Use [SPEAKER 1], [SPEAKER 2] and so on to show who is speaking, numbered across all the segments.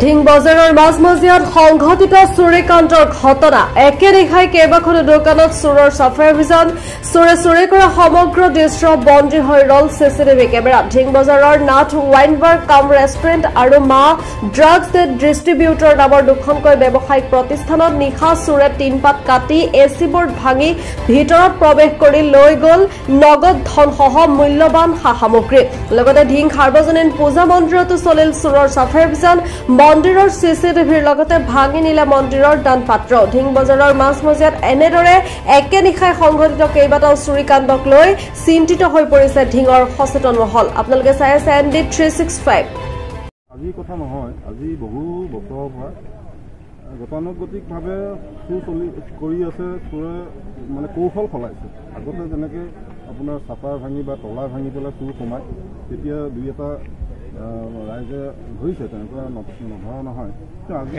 [SPEAKER 1] ঢিং বজাৰৰ মাজমজিয়াত সংঘটিত চুৰিকাণ্ডৰ ঘটনা একে নিশাই কেইবাখনো দোকানত চোৰৰ চাফাই অভিযান চোৰে কৰা সমগ্ৰ দৃশ্য বন্দী হৈ ৰল চিচিটিভি কেমেৰাত ঢিং বজাৰৰ নাথ ৱাইন বাৰ কাম ৰেষ্টুৰেণ্ট আৰু মা ড্ৰাগছ ডিষ্ট্ৰিবিউটৰ নামৰ দুখনকৈ ব্যৱসায়িক প্ৰতিষ্ঠানত নিশা চোৰে টিনপাত কাটি এচি বোৰ্ড ভাঙি ভিতৰত প্ৰৱেশ কৰি লৈ গ'ল নগদ ধনসহ মূল্যৱান সা সামগ্ৰী লগতে ঢিং সাৰ্বজনীন পূজা মন্দিৰতো চলিল চোৰৰ চাফাই অভিযান মন্দিৰৰ চিচিটিভিৰ লগতে ভাঙি নিলে মন্দিৰৰ দানপাত্ৰ ঢিং বজাৰৰ মাজমজিয়াত এনেদৰে একে নিশাই সংঘটিত কেইবাটাও চুৰিকাণ্ডক লৈ চিন্তিত হৈ পৰিছে ঢিঙৰ সচেতন মহল আপোনালোকে চাই আছে এনডি 365
[SPEAKER 2] আজি কথা নহয় আজি বহু বছৰৰ পৰা গতানুগতিকভাৱে কৰি আছে চোৰে মানে কৌশল সলাইছে আগতে যেনেকৈ আপোনাৰ চাপাৰ ভাঙি বা তলা ভাঙি পেলাই চোৰ সোমায় তেতিয়া দুই এটা ৰাইজে ধৰিছে তেনেকুৱা নধৰা নহয়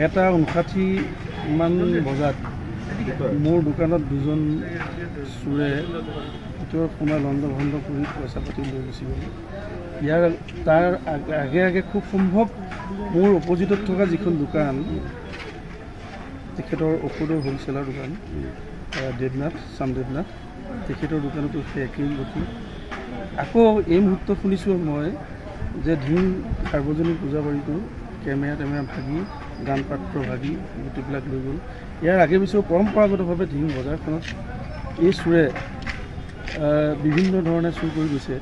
[SPEAKER 3] 1:59 বজাত মোৰ দোকানত দুজন চোৰে ভিতৰত সোমাই লণ্ড ভণ্ড কৰি পইচা পাতি লৈ গুচি গ'ল ইয়াৰ তাৰ আগে খুব সম্ভৱ মোৰ অপজিটত থকা যিখন দোকান তেখেতৰ ঔষধৰ হোলচেলাৰ দোকান দেৱনাথ দেৱনাথ তেখেতৰ দোকানতো সেই একেই গতি আকৌ এই মুহূৰ্তত শুনিছোঁ মই যে ঢিং সাৰ্বজনীন পূজাবাৰীটো কেমেৰা ভাগি গান পাত্ৰ ভাগি গোটেইবিলাক লৈ গ'ল ইয়াৰ আগে পিছৰ পৰম্পৰাগতভাৱে ঢিং বজাৰখনত এই চোৰে বিভিন্ন ধৰণে চুৰ কৰি গৈছে